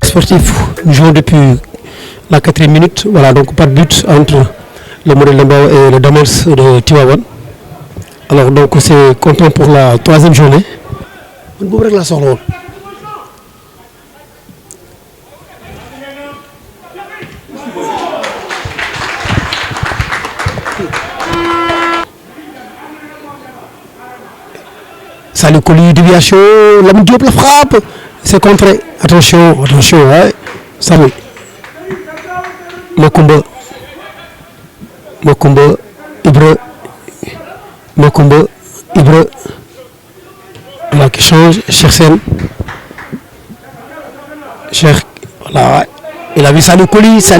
sportifs jouent depuis la 4e minute, voilà, donc pas de but entre le Modèle de Mbao et le Damels de Tivaouane. Alors donc c'est content pour la 3e journée. Salou Koli, déviation, Lamine Diop la frappe, c'est contré. Attention, ouais. Salut. Makumba, Ibra, voilà qui change, Cheikh Sen. Cheikh, voilà, il a vu Salou Koli, c'est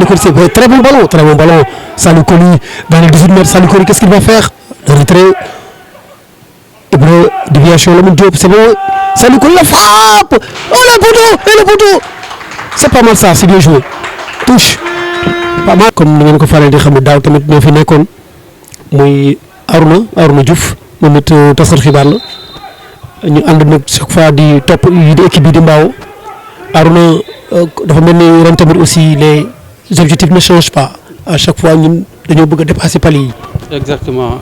très bon ballon. Salou Koli dans les 18 mètres, Salou Koli, qu'est-ce qu'il va faire? Le retrait. Ibra, déviation, Lamine Diop, c'est bon. Salou Koli la frappe. Oh le poteau. C'est pas mal ça, c'est bien joué. Touche. Pas mal comme ni ngeen ko faral di xam ne daaw tamit ñoo fi nekkoon muy Arouna Diouf moom it tasar xibaar la ñu ànd nag chaque fois di topp yi di équipe bi di Mbao Arouna dafa mel ni ren tamit aussi les objectifs ne changent pas à chaque fois ñun dañoo bëgg a dépasser palier yi. exactement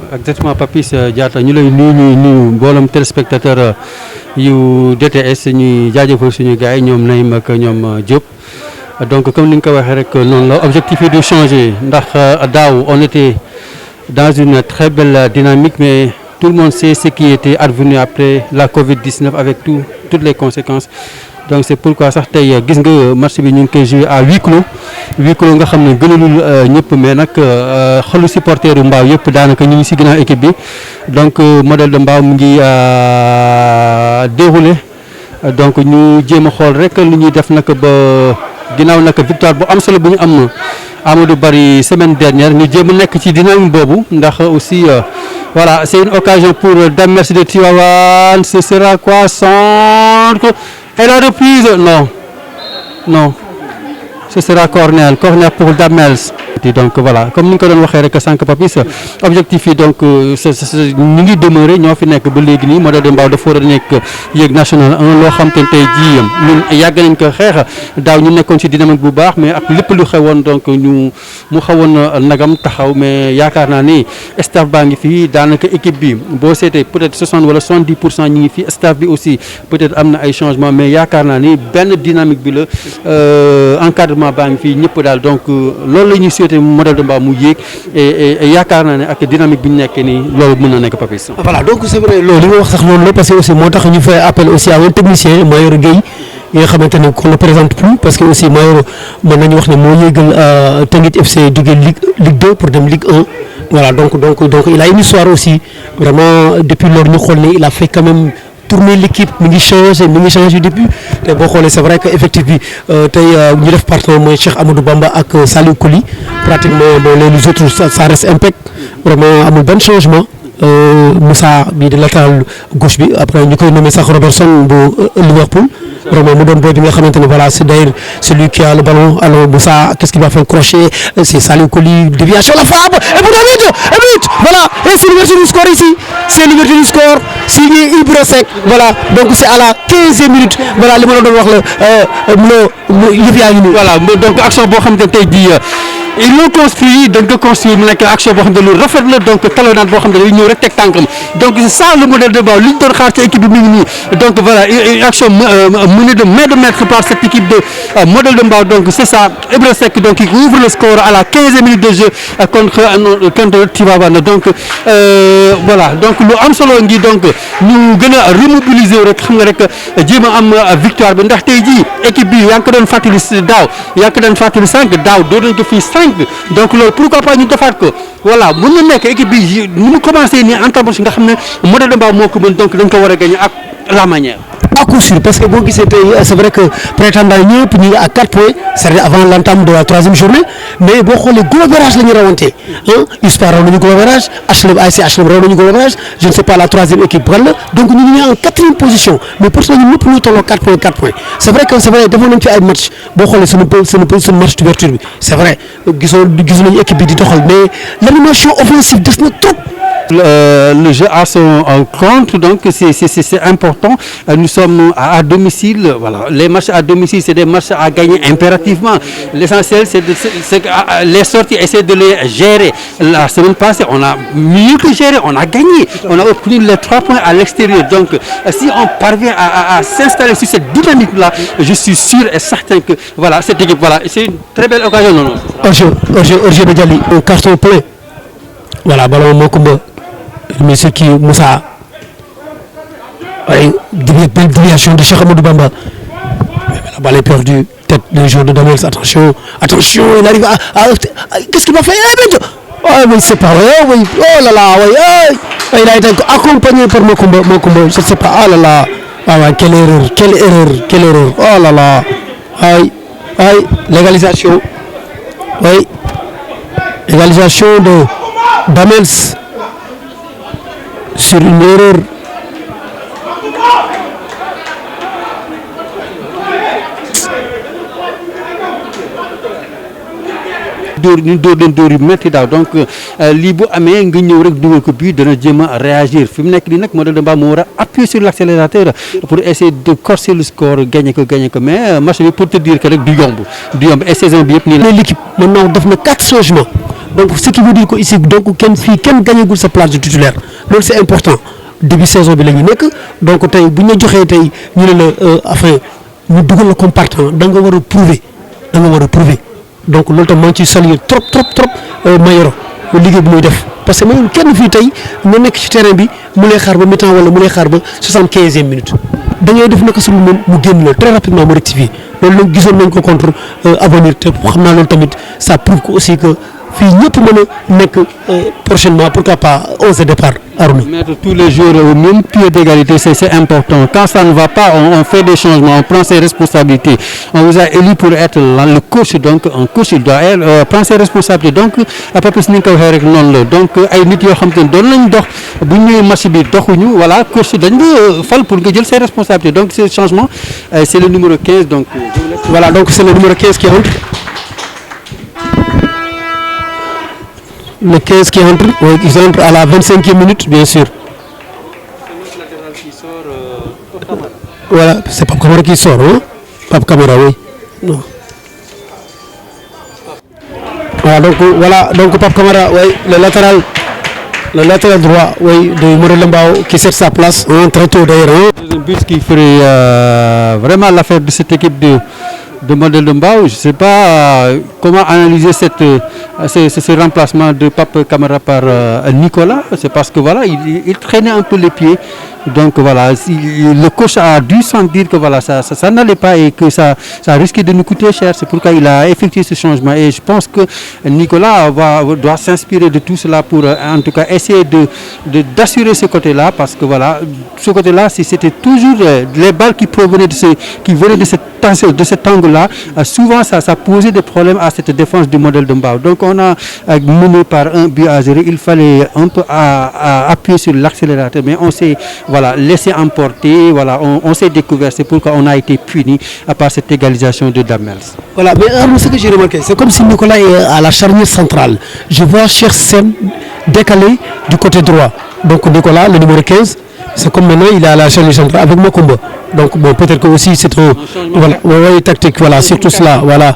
Papis Diatta ñu lay nuyu mboolem téléspectateur yu DTS ñuy jaajëfal suñu gars yi ñoom Naïm ak ñoom Diop. Donc comme ni nga ko waxee rek noonu la objectif yi du changer ndax daaw on était dans une très belle dynamique mais tout le monde sait ce qui était advenu après la Covid-19 avec toutes les conséquences. Donc c'est pourquoi sax tey gis nga match bi ñu ngi koy joué à huis clos nga xam ne gënalul ñëpp mais nag xolu supporteru Mbao yëpp daanaka ñu ngi si ginnaaw équipe bi donc modèle de Mbao mu ngi déroulé donc ñu jéem a xool rek lu ñuy def nag ba. ginnaaw nag victoire bu am solo bu ñu am Amadou Barry semaine dernière ñu jéem a nekk ci dynamique boobu ndax aussi voilà c'est une occasion pour Damels de Tivaouane ce sera quoi centre et la reprise non ce sera corner pour Damels. Donc voilà comme ni nga ko doon waxee rek sànq Papis objectif yi donc ñu ngi demeurer ñoo fi nekk ba léegi nii Modèle de Mbao dafa war a nekk yéeg national 1 loo xam te tey jii ñun yàgg nañ ko xeex daaw ñu nekkoon ci dynamique bu baax mais ak lépp lu xewoon donc mu xawoon nagam taxaw mais yaakaar naa ni staff baa ngi fii daanaka équipe bi boo seetee peut-être 60 wala 70% ñu ngi fii staff bi aussi peut-être am na ay changements mais yaakaar naa ni benn dynamique bi la encadrement baa ngi fii ñëpp daal donc loolu la ñuy Modèle de Mbao mu yéeg et yaakaar naa ne ak dynamique bi ñu nekk nii loolu mën na nekk Papis. Voilà donc c'est vrai loolu li nga wax sax loolu la parce que aussi moo tax ñu fay appel aussi à un technicien Mayoro Gueye yi nga xamante ne qu'on ne présente plus parce que aussi Mayoro mën nañu wax ne moo yéegal Teungueth FC jóge Ligue 2 pour dem Ligue 1 voilà donc il a une histoire aussi vraiment depuis loolu ñu xool ne il a fait quand même tourner l'équipe mi ngi changé depuis te boo xoolee c'est vrai que effectif bi tey ñu def partenaire mooy Cheikh Amadou Bamba ak Salou Koli pratiquement les autres ça reste impec vraiment amul benn changement Moussa bii de latéral gauche bi après ñu koy nommé sax Robertson bu Liverpool vraiment mu doon boy bi nga xamante ne voilà c'est d'ailleurs celui qui a le ballon alors Moussa qu'est-ce qu'il va faire crochet c'est Salou Koli déviation la frappe et but voilà et c'est l'ouverture du score ici signé Ibra Seck voilà donc c'est à la 15e minute voilà li ma la doon wax la yëf yaa ngi nii voilà donc action boo xam ne tey jii ils l'ont construit dañ ko construire mu nekk action boo xam ne lu rafet la donc talonnade boo xam ne dañuy ñëw rek teg tànkam donc c'est ça le Modèle de Mbao li ñu doon xaar ci équipe bi mi ngi nii donc voilà une action menée de main de maître par cette équipe de Modèle de Mbao donc c'est ça Ibra Seck donc il ouvre le score à la 15e minute de jeu contre Tivaouane donc voilà donc lu am solo ngi donc ñu gën a remobiliser rek xam nga rek jéem a am victoire bi ndax tey jii équipe bi yaa ngi ko doon fàttali daaw yaa ngi ko doon fàttali 5 daaw doo nañ ko fii 5 donc loolu pourquoi pas ñu defaat ko voilà mën na nekk équipe bi ni mu commencé nii en temps nga xam ne Modèle de Mbao moo ko mën donc dañ ko war a gagner ak la manière. à coup sûr parce que boo gisee tey c'est vrai que prétendant ñëpp ñu ngi à 4 points c'est avant l'entame de la 3e journée mais boo xoolee goal average la ñu rawante USPA raw nañu goal average ASC HLM raw nañu goal average je ne sais pas la 3e équipe ban la donc ñu ngi en 4e position mais pourtant ñun ñëpp ñu tolloo 4 points c'est vrai defoon nañu fi ay match boo xoolee suñu match d'ouverture bi c'est vrai gisoon nañu équipe bi di doxal mais l'animation offensive des na trop Le jeu a son compte, donc c'est important. Nous sommes à domicile. Voilà. Les matchs à domicile, c'est des matchs à gagner impérativement. L'essentiel, c'est que les sorties, essayer de les gérer. La semaine passée, on a mieux que géré, on a gagné. On a obtenu les 3 points à l'extérieur. Donc, si on parvient à s'installer sur cette dynamique-là, je suis sûr et certain que voilà, cette équipe, voilà, c'est une très belle occasion. Non, Orgé Badiali, au carton plein. Voilà, ballon Mokumba. Monsieur qui Moussa. Belle déviation de Cheikh Amadou Bamba. La balle est perdue. Tête de jour de Daniels. Attention, attention, il arrive à qu'est-ce qu'il va faire? Oh, mais c'est pas vrai. Oui. Oh là là, oui. Il a été accompagné par Mokumba. Je ne sais pas. Oh là là. Ah ouais, quelle erreur. Oh là là. Aïe. Légalisation. Oui. Légalisation de Daniels sur une erreur. ñu dóor leen dóor yu métti daaw donc lii bu amee nga ñëw rek dugal ko bii dana jéem a réagir fi mu nekk nii nag Modèle de Mbao moo war a appuyer sur l' accélérateur pour essayer de corser le score gagné ko mais match bi pour te dire que rek du yomb et saison bi yëpp nii la. L' équipe maintenant def na 4 changements donc ce qui veut dire que ici donc kenn gagnagul sa place de titulaire loolu c' est important début saison bi la ñu nekk donc tey bu ñu la joxee tey ñu ne la enfin ñu dugal la comme partant da nga war a prouver donc loolu tam maa ngi ciy saluer trop Mayoro liggéey bi muy def parce que Mayoro kenn fii tey nga nekk ci terrain bi mu lay xaar ba mi-temps wala mu lay xaar ba 75e minute da ngay def naka suñu moom mu génn la très rapidement mu rectifier loolu nag gisoon nañ ko contre Avenir te xam naa loolu tamit ça prouve que aussi que fii ñëpp mën a nekk prochainement pourquoi pas 11 départ Arouna. Mettre tous les jours au même pied d'égalité, c'est important. Quand ça ne va pas, on fait des changements, on prend ses responsabilités. On vous a élu pour être le coach, donc un coach il doit prendre ses responsabilités. Donc après ni nga ko waxee rek noonu la donc ay nit yoo xam te ne doon nañ dox bu ñu ñëwee match bi doxuñu voilà coach dañ la fal pour nga jël ses responsabilités donc ce changement c'est le numéro 15 donc. Voilà donc c'est le numéro 15 qui entre. Le 15 qui entre, oui, qui entre à la 25e minute, bien sûr. Voilà, c'est Pape Camara qui sort, hein? Pape Camara, oui. Non. Voilà, donc Pape Camara, oui, le latéral droit, oui, de Modèle de Mbao qui cède sa place, hein, très tôt d'ailleurs. Hein. Un but qui ferait vraiment l'affaire de cette équipe de Modèle de Mbao. Je ne sais pas comment analyser ce remplacement de Pape Camara par Nicolas. C'est parce que voilà, il traînait un peu les pieds. Donc voilà, le coach a dû sentir que voilà, ça n'allait pas et que ça risquait de nous coûter cher. C'est pourquoi il a effectué ce changement. Et je pense que Nicolas doit s'inspirer de tout cela pour en tout cas essayer d'assurer ce côté-là. Parce que voilà, ce côté-là, si c'était toujours les balles qui venaient de cet angle-là, souvent ça posait des problèmes à cette défense du Modèle de Mbao. Donc on a mené par 1-0. Il fallait un peu appuyer sur l'accélérateur, mais on s'est laissé emporter. Voilà, on s'est découvert. C'est pourquoi on a été puni par cette égalisation de Damels. Voilà, mais ce que j'ai remarqué, c'est comme si Nicolas est à la charnière centrale. Je vois Cheikh Sène décalé du côté droit. Donc Nicolas, le numéro 15. C'est comme maintenant il est à la charnière centrale avec Mokumba. Donc bon, peut-être que aussi c'est un tactique, voilà, surtout cela, voilà.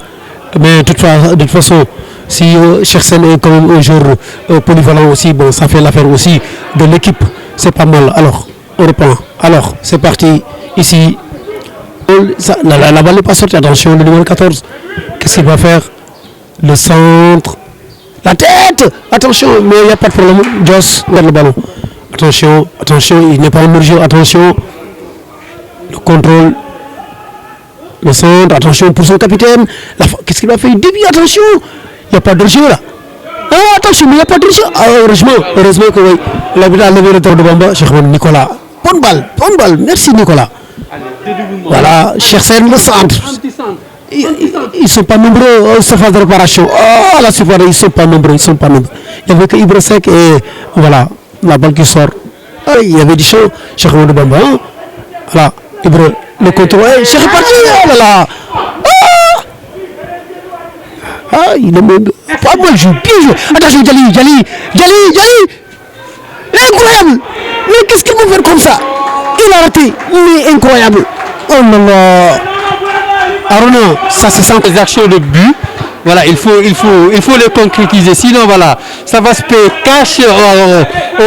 Mais de toute façon, si Cheikh Sène est quand même un joueur polyvalent aussi, bon, ça fait l'affaire aussi de l'équipe, c'est pas mal. Alors, on reprend. Alors, c'est parti ici. La balle n'est pas sortie, attention, le numéro 14. Qu'est-ce qu'il va faire? Le centre. La tête! Attention, mais il n'y a pas de problème. Joss, garde le ballon. Attention, il n'est pas en jeu, attention. Le contrôle. Le centre, attention pour son capitaine. Qu'est-ce qu'il a fait? Il dévie, attention. Il n'y a pas de jeu là. Ah, attention, mais il n'y a pas de jeu. Ah, heureusement que oui. L'arbitre a levé le tour de Bamba. Cheikh Nicolas. Bonne balle. Merci Nicolas. Voilà, Cheikh Sène le centre. Ils ne sont pas nombreux en surface de réparation. Oh, la surface, ils ne sont pas nombreux. Il n'y avait que Ibra Seck et voilà, la balle qui sort. Ah, il y avait du chaud. Cheikh Bamba. Hein? Voilà, Ibra, le contrôle. Hey, Cheikh est parti. Oh là là. Il est même pas mal joué, bien joué. Attention, Djali. incroyable. Mais qu'est-ce qu'il peut faire comme ça? Il a raté, mais incroyable. Oh là là. Arona, ça se sent. Les actions de but, voilà, il faut les concrétiser. Sinon, voilà, ça va se cacher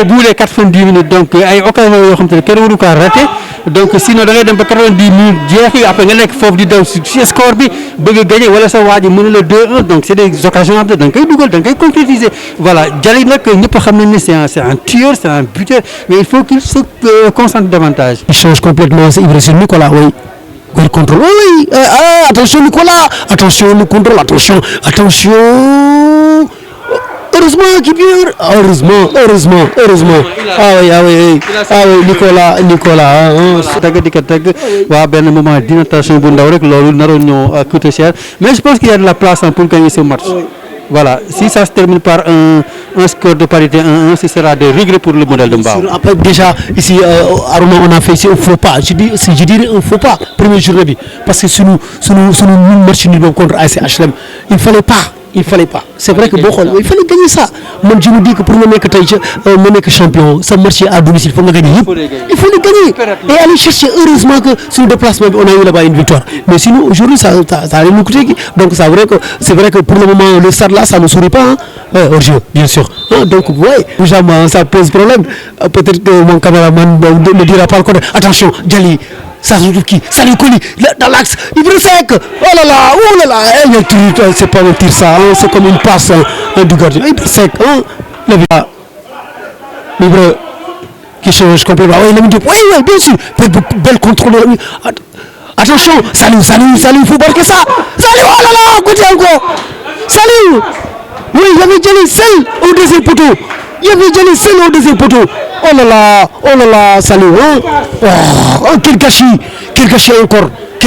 au bout des 90 minutes. Donc, ay occasion yoo xam te ne kenn waru ko raté. Donc, sinon da ngay dem ba 90 minutes jeex après nga nekk foofu di daw ci score bi bëgg a gagner wala sa waa ji mën la 2-1. Donc, c'est des occasions am da nga koy dugal da nga koy concrétiser. Voilà, Diallo nag ñëpp xam nañ ne c'est un tueur, c'est un buteur, mais il faut qu'il se concentre davantage. Il change complètement, c'est Ibrahim Nicolas, oui. Il contrôle. Oui, attention Nicolas, attention le contrôle, attention. Heureusement qu'il vient. Heureusement. Ah oui, Nicolas. Tagg di ko tagg waa benn moment d'inattention bu ndaw rek loolu naroon ñoo coûter cher, mais je pense qu'il y a de la place pour gagner ce match. Voilà, si ça se termine par un score de parité 1-1, ce sera des regrets pour le modèle de Mbao. Après, déjà, ici, Aroma, on a fait ici un faux pas. Je dirais un faux pas, première journée. Parce que sur nous match nul contre ASC HLM, il fallait pas. C'est vrai que il fallait gagner ça. Moi, je me dis que pour le mec champion, ça marche à domicile, il faut gagner. Il faut le gagner. Et aller chercher, heureusement que sur le déplacement, on a eu là-bas une victoire. Mais sinon, aujourd'hui, ça allait nous coûter. Donc, c'est vrai que pour le moment, le stade là, ça ne sourit pas. Hors-jeu, bien sûr. Donc, ouais, déjà, ça pose problème. Peut-être que mon caméraman ne dira pas encore. Attention, Djali. Ça se trouve qui? Salut Koli, dans l'axe, Ibra Seck. Oh là là, c'est pas un tir ça, c'est comme une passe du gardien. Ibra Seck, Ibra qui change complètement. Oui, bien sûr. Bel contrôle. Attention, salut, il faut marquer ça. Salut, oh là là, côté encore. Salut. Oui, il y avait Djali seul au deuxième poteau. Oh là là, salut. Quel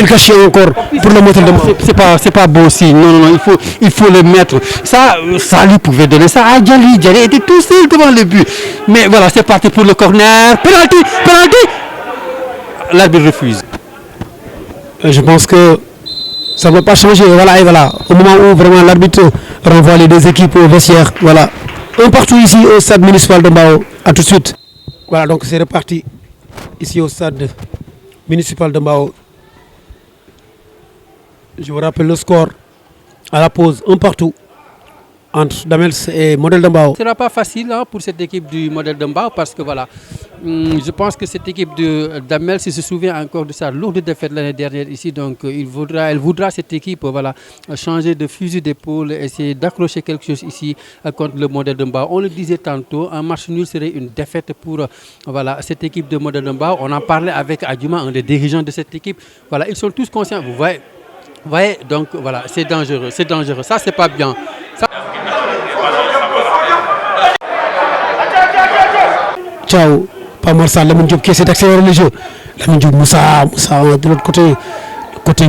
gâchis encore pour le moteur de Mbao. C'est pas beau aussi. Non, il faut le mettre. Ça lui pouvait donner ça à Djali. Djali était tout seul devant le but. Mais voilà, c'est parti pour le corner. Penalty. L'arbitre refuse. Je pense que ça ne va pas changer. Voilà. Au moment où vraiment l'arbitre renvoie les deux équipes au vestiaire. Voilà. Un partout ici au stade municipal de Mbao. À tout de suite. Voilà, donc c'est reparti ici au stade municipal de Mbao. Je vous rappelle le score à la pause, un partout entre Damels et Modèle de Mbao. Ce ne sera pas facile pour cette équipe du Modèle de Mbao parce que voilà, je pense que cette équipe de Damels se souvient encore de sa lourde défaite l'année dernière ici, donc elle voudra cette équipe changer de fusil d'épaule, essayer d'accrocher quelque chose ici contre le Modèle de Mbao. On le disait tantôt, un match nul serait une défaite pour cette équipe de Modèle de Mbao. On en parlait avec Adjuma, un des dirigeants de cette équipe. Voilà, ils sont tous conscients. Vous voyez, donc voilà, c'est dangereux. Ça, c'est pas bien. Ciao, pas Marcel, Lamine Diop qui essaie d'accélérer le jeu. Lamine Diop, Moussa de l'autre côté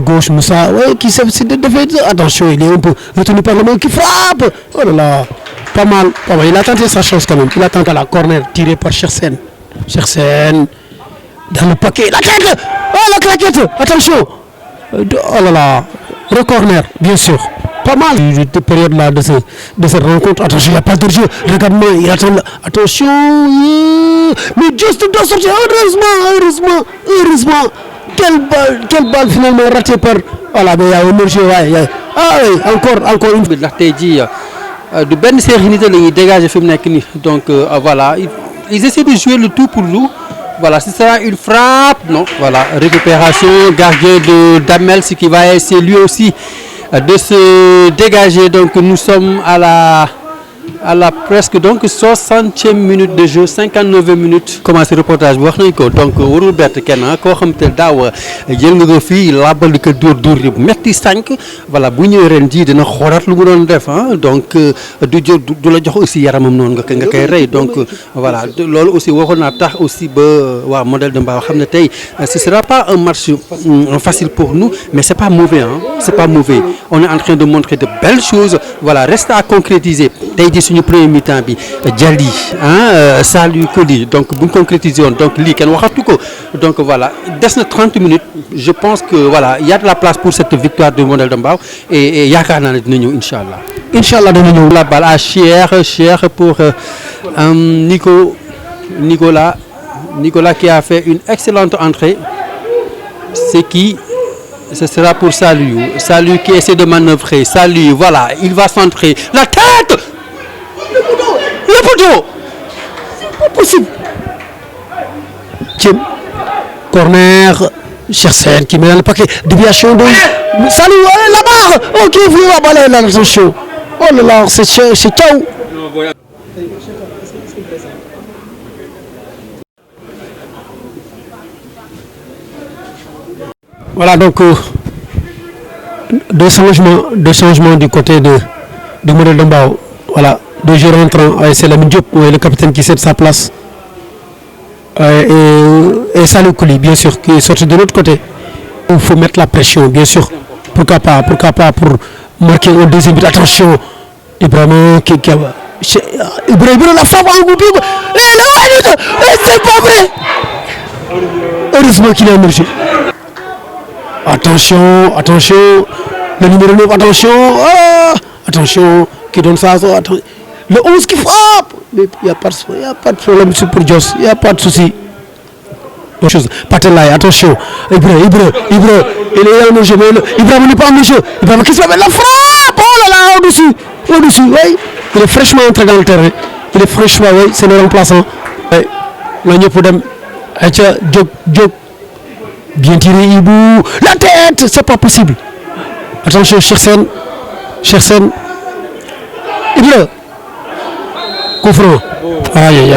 gauche, Moussa, ouais, qui s'est fait. Attention, il est un peu retenu par le main qui frappe. Oh là là, pas mal. Il a tenté sa chance quand même. Il a tenté la corner tirée par Chersen. Dans le paquet, la tête. Oh la claquette, attention. Oh là là, re-corner, bien sûr. Pas mal de période là de cette rencontre. Attention, il n'y a pas de jeu. Regarde-moi, il attend. Attention, mais juste doit sortir. Heureusement. Quelle balle finalement ratée par. Voilà, mais il y a un jeu. Ah oui, encore une. Ndax tey jii du benn sérénité la ñuy dégager fi mu nekk nii donc voilà ils essaient de jouer le tout pour nous. Voilà, ce sera une frappe. Non, voilà, récupération, gardien de Damels qui va essayer lui aussi de se dégager. Donc nous sommes à la presque donc 60e minute de jeu, 59e minute. Commencé reportage bi wax nañ ko donc warul bett kenn koo xam te daaw jël nga ko fii labal di ko dóor bu metti sànq voilà bu ñëwee ren jii dina xoolaat lu mu doon def donc du la jox aussi yaramam noonu nga koy rey donc voilà loolu aussi waxoon naa tax aussi ba waa Modèle de Mbao xam ne tey ce sera pas un match facile pour nous mais c'est pas mauvais c'est pas mauvais on est en train de montrer de belles choses voilà reste à concrétiser tey jii suñu premier mi-temps bi Djali Salut Koli donc bu ñu concrétiser woon donc lii kenn waxatu ko donc voilà des na 30 minutes je pense que voilà il y a de la place pour cette victoire du Modèle de Mbao et yaakaar naa ne dina ñëw incha allah dina ñëw la balle à Cheikh pour Nico Nicolas qui a fait une excellente entrée. C'est qui? Ce sera pour Saliou qui essaie de manœuvrer. Saliou, voilà, il va centrer. La tête! Le poteau! C'est pas possible. Tiens, corner, Chersen qui met dans le paquet. Déviation de Saliou, la barre! Ok, vous la balle là, attention. Oh là là, c'est ciao. Voilà donc deux changements du côté du modèle de Mbao. Voilà, deux joueurs entrants, c'est Lamine Diop, le capitaine qui cède sa place. Et Salou Kouli, bien sûr, qui est sorti de l'autre côté. Il faut mettre la pression, bien sûr. Pourquoi pas pour marquer un deuxième but. Attention, Ibrahima la frappe en groupe. C'est pas vrai. Heureusement qu'il a émergé. Attention, le numéro 9, attention, qui donne ça, le 11 qui frappe, mais il n'y a pas de problème pour Dios, il n'y a pas de souci. Patelay, attention, Ibra, il est en jeu, mais Ibra n'est pas en jeu, Ibra qui se fait la frappe, oh là là, au-dessus, oui, il est fraîchement entré dans le terrain, oui, c'est le remplaçant, le Nyopodem, Diop. Bien tiré Ibou, la tête, c'est pas possible. Attention, Chersen, Ibra, coup franc. Aïe,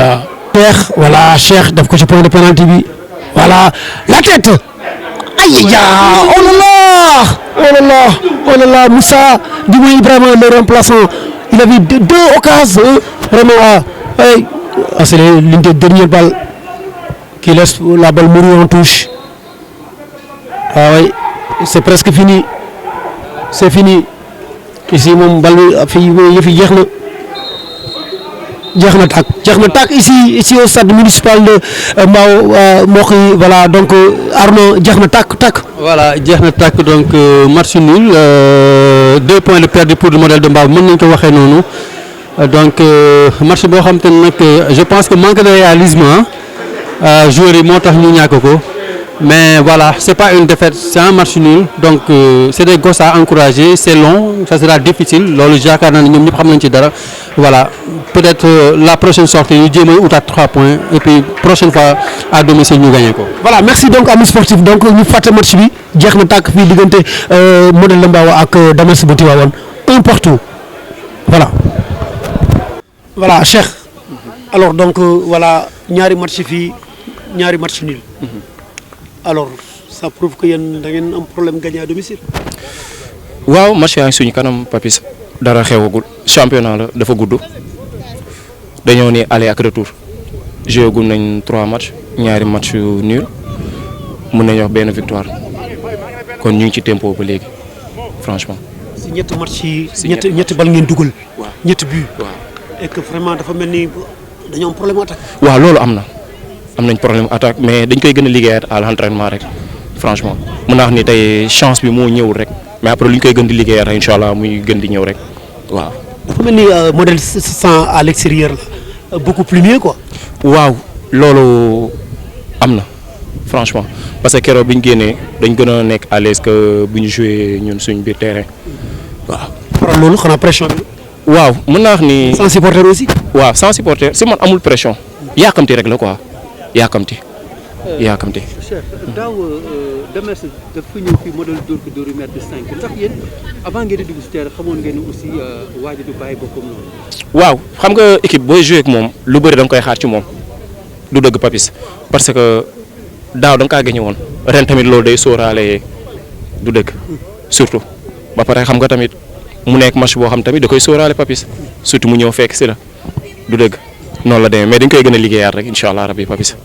Cheikh, voilà, Cheikh, daf ko ci point de pénalty bi. Voilà, la tête. Aïe, oh là là, Moussa, Dibou Ibrahima, le remplaçant. Il avait deux occasions, vraiment. C'est l'une des dernières balles qui laisse la balle mourir en touche. Ah oui, c'est presque fini. C'est fini. Ici, mon ballon jeex na tàkk ici au stade municipal de Mbao Mokhi, voilà, donc Arnaud jeex na tàkk. Voilà, jeex na tàkk, donc match nul, 2 points de perdu pour le modèle de Mbao, mën nañu ko waxee noonu. Donc match boo xam te ne nag je pense que manque de réalisme joueurs yi moo tax ñu ñàkk ko. Mais voilà, c'est pas une défaite, c'est un match nul. Donc c'est des gosses à encourager, c'est long, ça sera difficile. Loolu jaakaar naa ne ñoom ñëpp xam nañ ci dara. Voilà, peut-être la prochaine sortie ñu jéem a utaat 3 points et puis prochaine fois à domicile ñu gagné ko. Voilà, merci donc amis sportifs. Donc ñu fàtte match bi jeex na tàkk fii diggante modèle de Mbao ak Dames bu Tivaouane un partout. Voilà, Cheikh. Alors donc voilà, ñaari match fii ñaari match nul. Alors ça prouve que yéen da ngeen am problème gagné à domicile. waaw match yaa ngi suñu kanam Papis dara xewagul championnat la dafa gudd dañoo ne aller ak retour joué gum nañ 3 matchs ñaari match nul mun nañu wax benn victoire kon ñu ngi ci tempo ba léegi franchement. si ñetti match yi ñetti bal ngeen dugal. waaw ñetti but. waaw et que vraiment dafa mel ni dañoo am problème attaque. waaw loolu am nañ problème attaque mais dañ koy gën a liggéeyaat à l'entraînement rek franchement mun naa wax ni tey chance bi moo ñëwul rek mais après lu ñu koy gën di liggéeyaat rek incha allah muy gën di ñëw rek waaw. dafa mel ni modèle se sent à l'extérieur là beaucoup plus mieux quoi. waaw loolu am na franchement parce que keroog bi ñu génnee dañ gën a nekk à l'aise que bu ñu joué ñun suñ biir terrain waaw. par loolu xanaa pression bi. waaw mën naa wax ni. sans supporter aussi. waaw sans supporter si man amul pression yaakamti rek la quoi yaakamti. Cheikh daaw Dames dafa ñëw fii modèle dóor ko dóor yu mètre 5 ndax yéen avant ngeen di dugg si terrain xamoon ngeen ni aussi waa ji du bàyyi boppam noonu. waaw xam nga équipe booy joué ak moom lu bëri da nga koy xaar ci moom du dëgg Papis parce que daaw da nga kaa gagné woon ren tamit loolu day sóoraale du dëgg surtout ba pare xam nga tamit mu nekk match boo xam tamit da koy sóoraale Papis surtout mu ñëw fekk si la du dëgg noonu la demee mais dañ koy gën a liggéeyaat rek incha allah rabbi Papis.